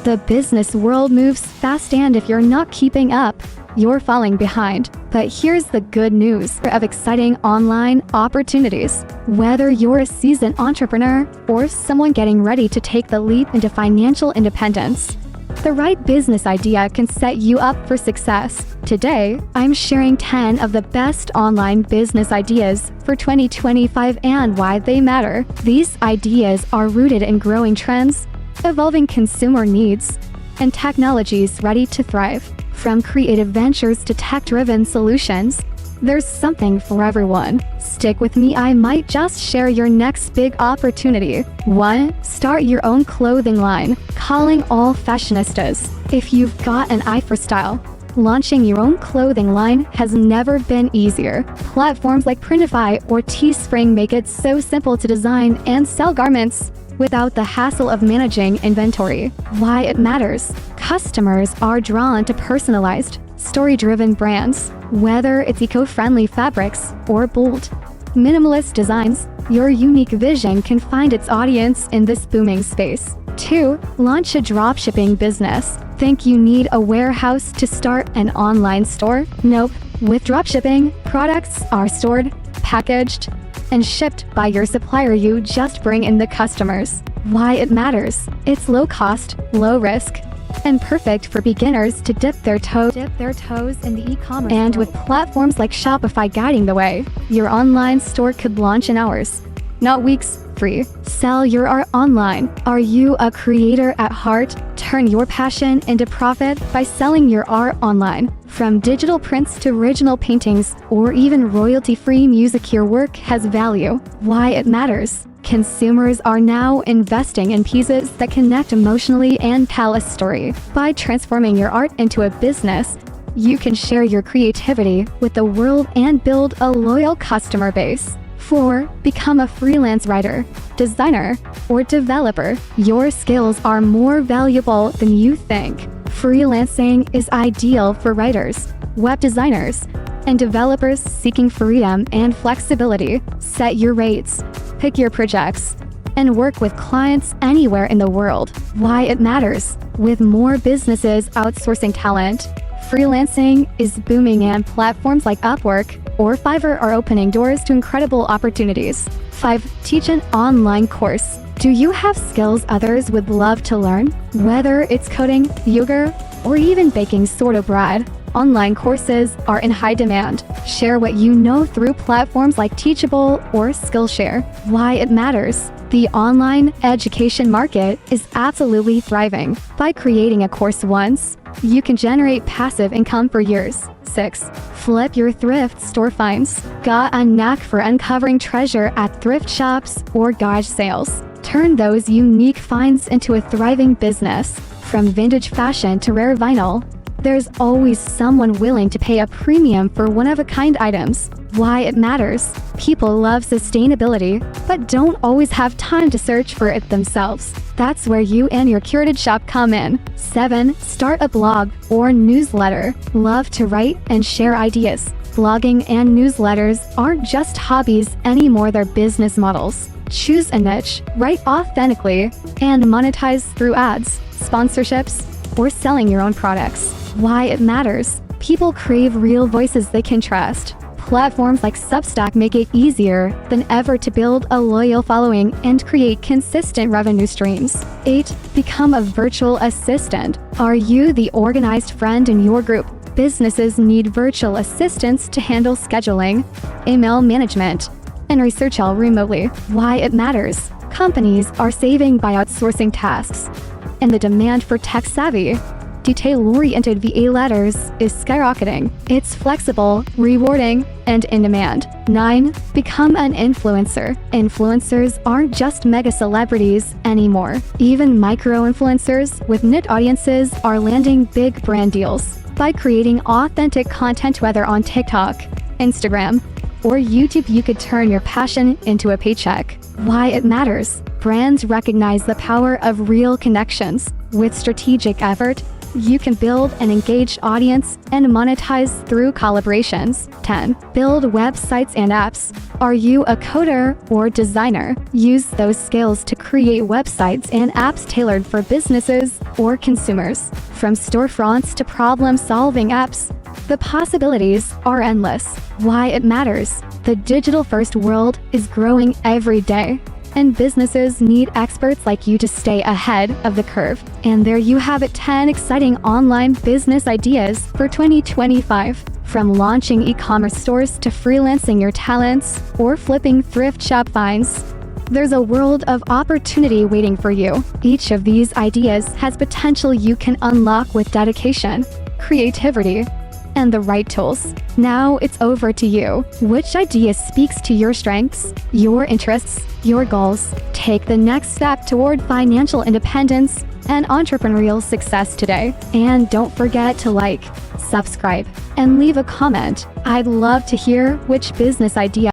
The business world moves fast, and if you're not keeping up, you're falling behind. But here's the good news of exciting online opportunities. Whether you're a seasoned entrepreneur or someone getting ready to take the leap into financial independence, the right business idea can set you up for success. Today, I'm sharing 10 of the best online business ideas for 2025 and why they matter. These ideas are rooted in growing trends, evolving consumer needs, and technologies ready to thrive. From creative ventures to tech-driven solutions, there's something for everyone. Stick with me, I might just share your next big opportunity. 1. Start your own clothing line. Calling all fashionistas. If you've got an eye for style, launching your own clothing line has never been easier. Platforms like Printify or Teespring make it so simple to design and sell garments without the hassle of managing inventory. Why it matters. Customers are drawn to personalized, story-driven brands. Whether it's eco-friendly fabrics or bold, minimalist designs, your unique vision can find its audience in this booming space. 2. Launch a dropshipping business. Think you need a warehouse to start an online store? Nope. With dropshipping, products are stored, packaged, and shipped by your supplier. You just bring in the customers. Why it matters. It's low cost, low risk, and perfect for beginners to dip their toes in the e-commerce And world. With platforms like Shopify guiding the way, your online store could launch in hours, not weeks. 3. Sell your art online. Are you a creator at heart? Turn your passion into profit by selling your art online. From digital prints to original paintings or even royalty-free music, your work has value. Why it matters. Consumers are now investing in pieces that connect emotionally and tell a story. By transforming your art into a business, you can share your creativity with the world and build a loyal customer base. 4. Become a freelance writer, designer, or developer. Your skills are more valuable than you think. Freelancing is ideal for writers, web designers, and developers seeking freedom and flexibility. Set your rates, pick your projects, and work with clients anywhere in the world. Why it matters. With more businesses outsourcing talent, freelancing is booming, and platforms like Upwork or Fiverr are opening doors to incredible opportunities. 5. Teach an online course. Do you have skills others would love to learn? Whether it's coding, yoga, or even baking sourdough bread, online courses are in high demand. Share what you know through platforms like Teachable or Skillshare. Why it matters. The online education market is absolutely thriving. By creating a course once, you can generate passive income for years. 6. Flip your thrift store finds. Got a knack for uncovering treasure at thrift shops or garage sales? Turn those unique finds into a thriving business. From vintage fashion to rare vinyl, there's always someone willing to pay a premium for one-of-a-kind items. Why it matters. People love sustainability, but don't always have time to search for it themselves. That's where you and your curated shop come in. 7. Start a blog or newsletter. Love to write and share ideas. Blogging and newsletters aren't just hobbies anymore, they're business models. Choose a niche, write authentically, and monetize through ads, sponsorships, or selling your own products. Why it matters. People crave real voices they can trust. Platforms like Substack make it easier than ever to build a loyal following and create consistent revenue streams. 8. Become a virtual assistant. Are you the organized friend in your group? Businesses need virtual assistants to handle scheduling, email management, and research all remotely. Why it matters. Companies are saving by outsourcing tasks, and the demand for tech-savvy, detail-oriented VA letters is skyrocketing. It's flexible, rewarding, and in demand. 9. Become an influencer. Influencers aren't just mega celebrities anymore. Even micro-influencers with niche audiences are landing big brand deals. By creating authentic content, whether on TikTok, Instagram, or YouTube, you could turn your passion into a paycheck. Why it matters. Brands recognize the power of real connections. With strategic effort, You can build an engaged audience and monetize through collaborations. 10. Build websites and apps. Are you a coder or designer? Use those skills to create websites and apps tailored for businesses or consumers. From storefronts to problem-solving apps, the possibilities are endless. Why it matters. The digital-first world is growing every day, and businesses need experts like you to stay ahead of the curve. And there you have it, 10 exciting online business ideas for 2025. From launching e-commerce stores to freelancing your talents or flipping thrift shop finds, there's a world of opportunity waiting for you. Each of these ideas has potential you can unlock with dedication, creativity, and the right tools. Now it's over to you. Which idea speaks to your strengths, your interests, your goals? Take the next step toward financial independence and entrepreneurial success today. And don't forget to like, subscribe, and leave a comment. I'd love to hear which business idea